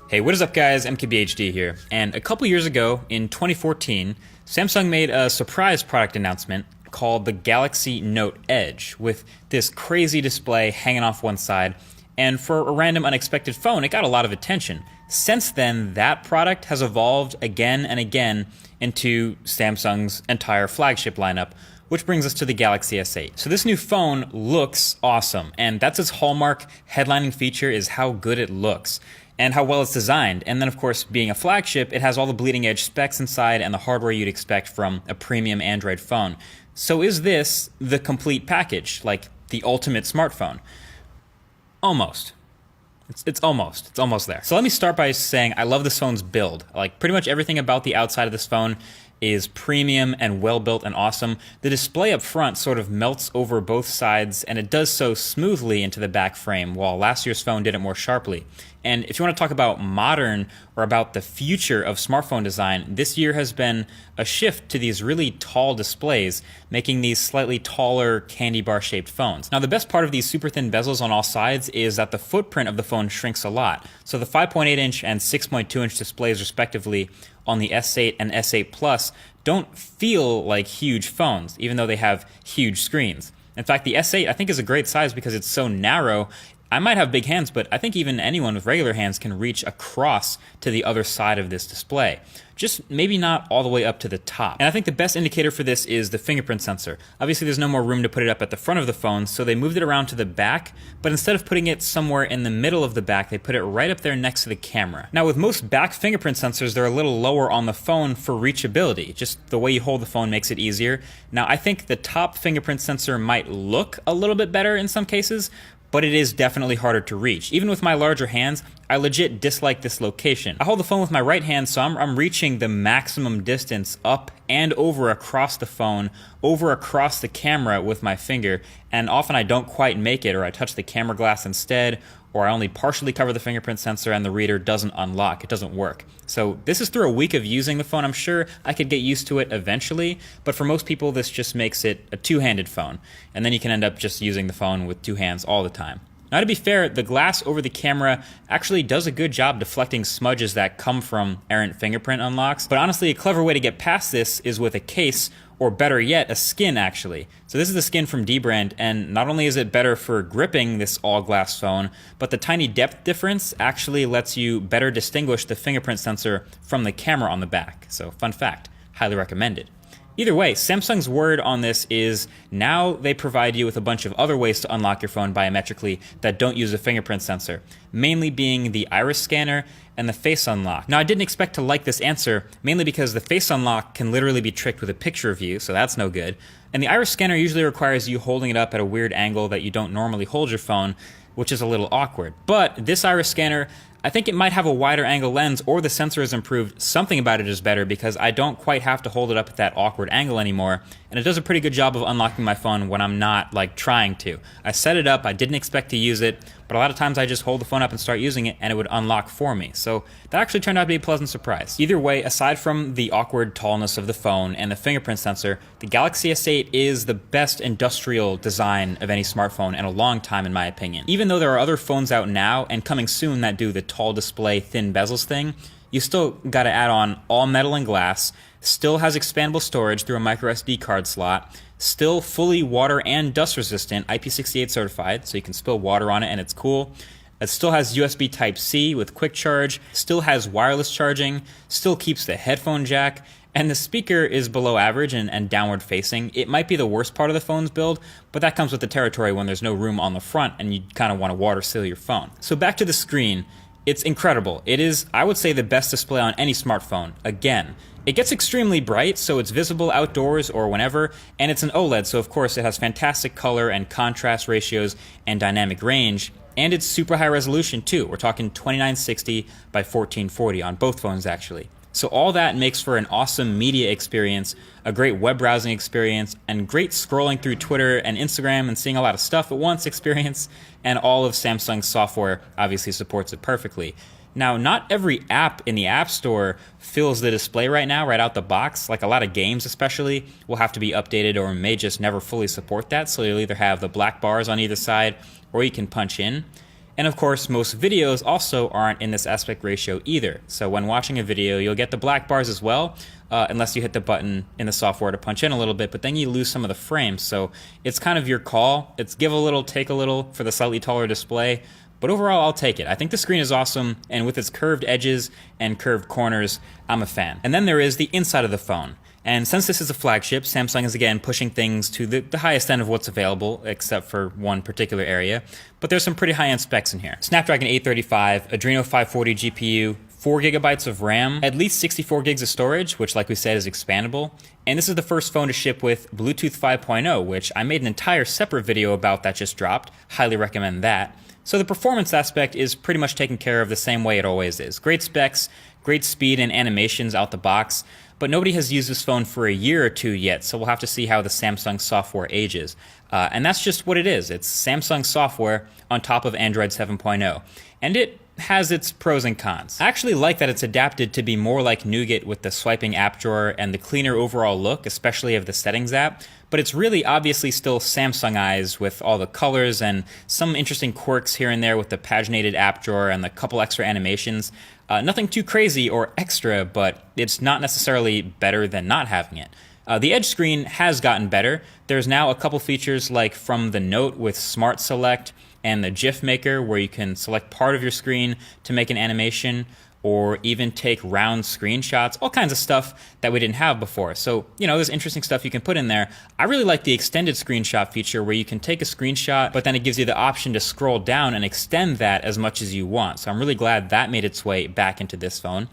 Hey, what is up guys? MKBHD here. And a couple years ago, in 2014, Samsung made a surprise product announcement called the Galaxy Note Edge, with this crazy display hanging off one side. And for a random unexpected phone, it got a lot of attention. Since then, that product has evolved again and again into Samsung's entire flagship lineup, which brings us to the Galaxy S8. So this new phone looks awesome, and that's its hallmark headlining feature, is how good it looks and how well it's designed. And then of course, being a flagship, it has all the bleeding edge specs inside and the hardware you'd expect from a premium Android phone. So is this the complete package, like the ultimate smartphone? Almost. It's almost there. So let me start by saying I love this phone's build. Like pretty much everything about the outside of this phone is premium and well built and awesome. The display up front sort of melts over both sides, and it does so smoothly into the back frame, while last year's phone did it more sharply. And if you want to talk about modern or about the future of smartphone design, this year has been a shift to these really tall displays, making these slightly taller candy bar shaped phones. Now the best part of these super thin bezels on all sides is that the footprint of the phone shrinks a lot. So the 5.8 inch and 6.2 inch displays respectively on the S8 and S8 Plus don't feel like huge phones, even though they have huge screens. In fact, the S8 I think is a great size because it's so narrow. I might have big hands, but I think even anyone with regular hands can reach across to the other side of this display. Just maybe not all the way up to the top. And I think the best indicator for this is the fingerprint sensor. Obviously there's no more room to put it up at the front of the phone, so they moved it around to the back, but instead of putting it somewhere in the middle of the back, they put it right up there next to the camera. Now with most back fingerprint sensors, they're a little lower on the phone for reachability. Just the way you hold the phone makes it easier. Now I think the top fingerprint sensor might look a little bit better in some cases, but it is definitely harder to reach. Even with my larger hands, I legit dislike this location. I hold the phone with my right hand, so I'm reaching the maximum distance up and over across the phone, over across the camera with my finger, and often I don't quite make it, or I touch the camera glass instead, or I only partially cover the fingerprint sensor and the reader doesn't unlock, it doesn't work. So this is through a week of using the phone. I'm sure I could get used to it eventually, but for most people this just makes it a two-handed phone, and then you can end up just using the phone with two hands all the time. Now to be fair, the glass over the camera actually does a good job deflecting smudges that come from errant fingerprint unlocks, but honestly a clever way to get past this is with a case, or better yet, a skin actually. So this is the skin from Dbrand, and not only is it better for gripping this all-glass phone, but the tiny depth difference actually lets you better distinguish the fingerprint sensor from the camera on the back. So fun fact, highly recommended. Either way, Samsung's word on this is now they provide you with a bunch of other ways to unlock your phone biometrically that don't use a fingerprint sensor, mainly being the iris scanner and the face unlock. Now I didn't expect to like this answer, mainly because the face unlock can literally be tricked with a picture of you, so that's no good. And the iris scanner usually requires you holding it up at a weird angle that you don't normally hold your phone, which is a little awkward. But this iris scanner, I think it might have a wider angle lens, or the sensor is improved. Something about it is better because I don't quite have to hold it up at that awkward angle anymore, and it does a pretty good job of unlocking my phone when I'm not like trying to. I set it up, I didn't expect to use it, but a lot of times I just hold the phone up and start using it and it would unlock for me. So that actually turned out to be a pleasant surprise. Either way, aside from the awkward tallness of the phone and the fingerprint sensor, the Galaxy S8 is the best industrial design of any smartphone in a long time in my opinion. Even though there are other phones out now and coming soon that do the tall display, thin bezels thing, you still gotta add on all metal and glass, still has expandable storage through a micro SD card slot, still fully water and dust resistant, IP68 certified, so you can spill water on it and it's cool. It still has USB Type-C with quick charge, still has wireless charging, still keeps the headphone jack, and the speaker is below average and downward facing. It might be the worst part of the phone's build, but that comes with the territory when there's no room on the front and you kind of want to water seal your phone. So back to the screen. It's incredible. It is, I would say, the best display on any smartphone. Again, it gets extremely bright, so it's visible outdoors or whenever, and it's an OLED, so of course it has fantastic color and contrast ratios and dynamic range, and it's super high resolution too. We're talking 2960 by 1440 on both phones actually. So all that makes for an awesome media experience, a great web browsing experience, and great scrolling through Twitter and Instagram and seeing a lot of stuff at once experience, and all of Samsung's software obviously supports it perfectly. Now, not every app in the App Store fills the display right now, right out the box. Like a lot of games especially will have to be updated or may just never fully support that, so you'll either have the black bars on either side or you can punch in. And of course, most videos also aren't in this aspect ratio either. So when watching a video, you'll get the black bars as well, unless you hit the button in the software to punch in a little bit, but then you lose some of the frames. So it's kind of your call. It's give a little, take a little for the slightly taller display. But overall, I'll take it. I think the screen is awesome, and with its curved edges and curved corners, I'm a fan. And then there is the inside of the phone. And since this is a flagship, Samsung is again pushing things to the highest end of what's available, except for one particular area. But there's some pretty high-end specs in here. Snapdragon 835, Adreno 540 GPU, 4 gigabytes of RAM, at least 64 gigs of storage, which like we said is expandable. And this is the first phone to ship with Bluetooth 5.0, which I made an entire separate video about that just dropped. Highly recommend that. So the performance aspect is pretty much taken care of the same way it always is. Great specs, great speed and animations out the box, but nobody has used this phone for a year or two yet, so we'll have to see how the Samsung software ages. And that's just what it is. It's Samsung software on top of Android 7.0. And it has its pros and cons. I actually like that it's adapted to be more like Nougat with the swiping app drawer and the cleaner overall look, especially of the settings app, but it's really obviously still Samsungized with all the colors and some interesting quirks here and there with the paginated app drawer and the couple extra animations. Nothing too crazy or extra, but it's not necessarily better than not having it. The Edge screen has gotten better. There's now a couple features like from the Note with Smart Select and the GIF Maker where you can select part of your screen to make an animation or even take round screenshots, all kinds of stuff that we didn't have before. So, there's interesting stuff you can put in there. I really like the extended screenshot feature where you can take a screenshot, but then it gives you the option to scroll down and extend that as much as you want. So I'm really glad that made its way back into this phone.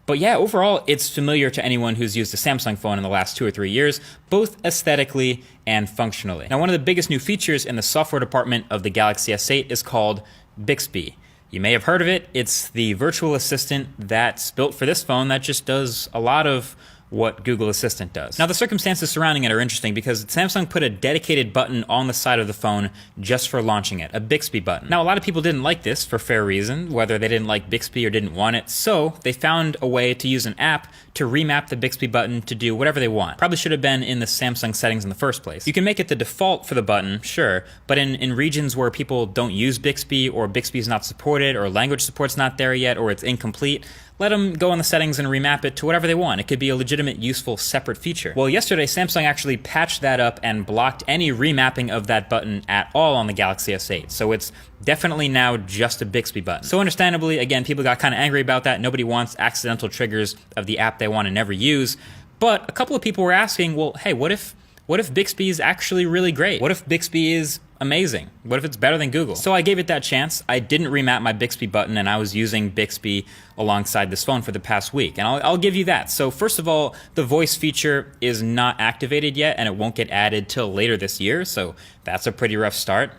But yeah, overall, it's familiar to anyone who's used a Samsung phone in the last 2 or 3 years, both aesthetically and functionally. Now, one of the biggest new features in the software department of the Galaxy S8 is called Bixby. You may have heard of it. It's the virtual assistant that's built for this phone that just does a lot of what Google Assistant does. Now, the circumstances surrounding it are interesting because Samsung put a dedicated button on the side of the phone just for launching it, a Bixby button. Now, a lot of people didn't like this for fair reason, whether they didn't like Bixby or didn't want it, so they found a way to use an app to remap the Bixby button to do whatever they want. Probably should have been in the Samsung settings in the first place. You can make it the default for the button, sure, but in regions where people don't use Bixby or Bixby is not supported or language support's not there yet or it's incomplete, let them go in the settings and remap it to whatever they want. It could be a legitimate, useful, separate feature. Well, yesterday, Samsung actually patched that up and blocked any remapping of that button at all on the Galaxy S8. So it's definitely now just a Bixby button. So understandably, again, people got kind of angry about that. Nobody wants accidental triggers of the app they want to never use. But a couple of people were asking, well, hey, what if Bixby is actually really great? What if Bixby is amazing? What if it's better than Google? So I gave it that chance. I didn't remap my Bixby button, and I was using Bixby alongside this phone for the past week. And I'll give you that. So first of all, the voice feature is not activated yet, and it won't get added till later this year. So that's a pretty rough start.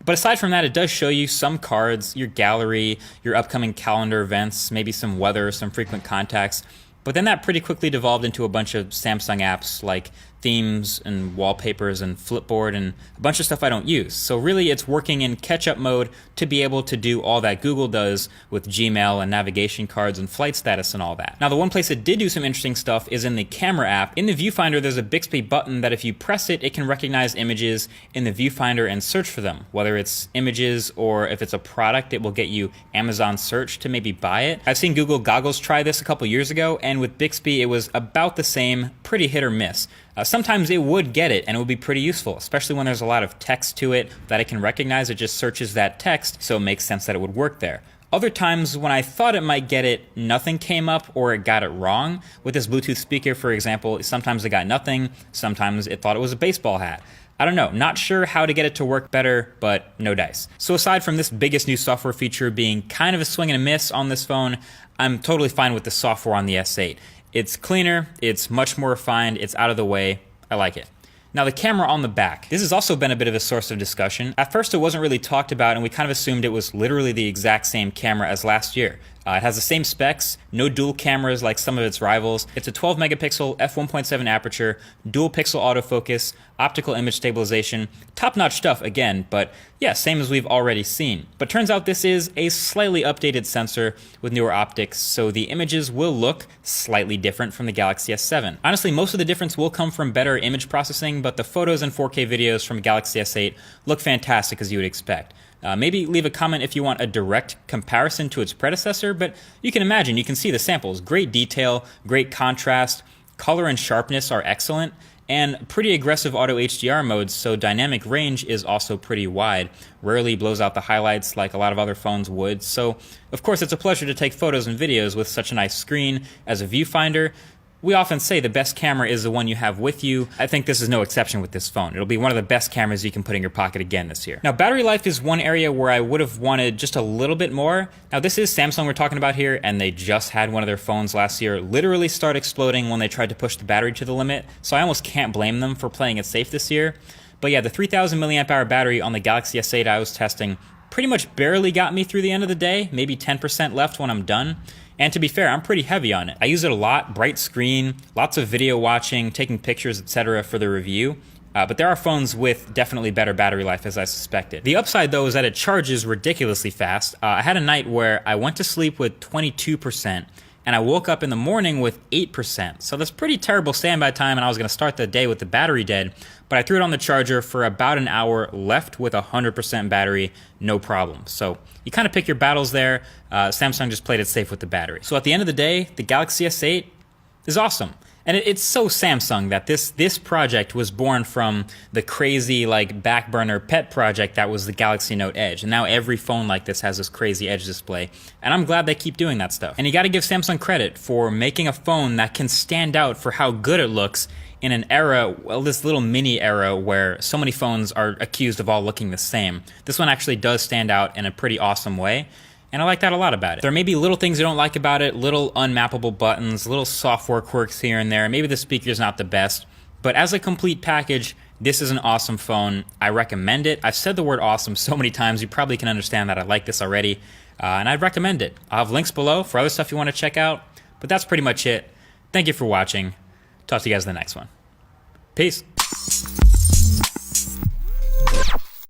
But aside from that, it does show you some cards, your gallery, your upcoming calendar events, maybe some weather, some frequent contacts. But then that pretty quickly devolved into a bunch of Samsung apps like themes and wallpapers and Flipboard and a bunch of stuff I don't use. So really it's working in catch-up mode to be able to do all that Google does with Gmail and navigation cards and flight status and all that. Now, the one place it did do some interesting stuff is in the camera app. In the viewfinder, there's a Bixby button that if you press it, it can recognize images in the viewfinder and search for them. Whether it's images or if it's a product, it will get you Amazon search to maybe buy it. I've seen Google Goggles try this a couple years ago, and with Bixby, it was about the same, pretty hit or miss. Sometimes it would get it, and it would be pretty useful, especially when there's a lot of text to it that it can recognize. It just searches that text, so it makes sense that it would work there. Other times when I thought it might get it, nothing came up or it got it wrong. With this Bluetooth speaker, for example, sometimes it got nothing, sometimes it thought it was a baseball hat. I don't know, not sure how to get it to work better, but no dice. So aside from this biggest new software feature being kind of a swing and a miss on this phone, I'm totally fine with the software on the S8. It's cleaner, it's much more refined, it's out of the way, I like it. Now the camera on the back. This has also been a bit of a source of discussion. At first it wasn't really talked about and we kind of assumed it was literally the exact same camera as last year. It has the same specs, no dual cameras like some of its rivals. It's a 12 megapixel f1.7 aperture, dual pixel autofocus, optical image stabilization, top-notch stuff again, but yeah, same as we've already seen. But turns out this is a slightly updated sensor with newer optics, so the images will look slightly different from the Galaxy S7. Honestly, most of the difference will come from better image processing, but the photos and 4K videos from Galaxy S8 look fantastic as you would expect. Maybe leave a comment if you want a direct comparison to its predecessor, but you can imagine, you can see the samples. Great detail, great contrast, color and sharpness are excellent, and pretty aggressive auto HDR modes, so dynamic range is also pretty wide. Rarely blows out the highlights like a lot of other phones would, so of course it's a pleasure to take photos and videos with such a nice screen as a viewfinder. We often say the best camera is the one you have with you. I think this is no exception with this phone. It'll be one of the best cameras you can put in your pocket again this year. Now, battery life is one area where I would have wanted just a little bit more. Now, this is Samsung we're talking about here, and they just had one of their phones last year literally start exploding when they tried to push the battery to the limit, so I almost can't blame them for playing it safe this year. But yeah, the 3000 milliamp hour battery on the Galaxy S8 I was testing pretty much barely got me through the end of the day, maybe 10% left when I'm done. And to be fair, I'm pretty heavy on it. I use it a lot, bright screen, lots of video watching, taking pictures, etc. for the review. But there are phones with definitely better battery life, as I suspected. The upside, though, is that it charges ridiculously fast. I had a night where I went to sleep with 22%, and I woke up in the morning with 8%. So that's pretty terrible standby time, and I was gonna start the day with the battery dead, but I threw it on the charger for about an hour, left with 100% battery, no problem. So you kind of pick your battles there. Samsung just played it safe with the battery. So at the end of the day, the Galaxy S8 is awesome. And it's so Samsung that this project was born from the crazy like back burner pet project that was the Galaxy Note Edge. And now every phone like this has this crazy Edge display. And I'm glad they keep doing that stuff. And you gotta give Samsung credit for making a phone that can stand out for how good it looks in an era, well, this little mini era where so many phones are accused of all looking the same. This one actually does stand out in a pretty awesome way. And I like that a lot about it. There may be little things you don't like about it, little unmappable buttons, little software quirks here and there. Maybe the speaker's not the best, but as a complete package, this is an awesome phone. I recommend it. I've said the word awesome so many times, you probably can understand that I like this already, and I'd recommend it. I'll have links below for other stuff you want to check out, but that's pretty much it. Thank you for watching. Talk to you guys in the next one. Peace.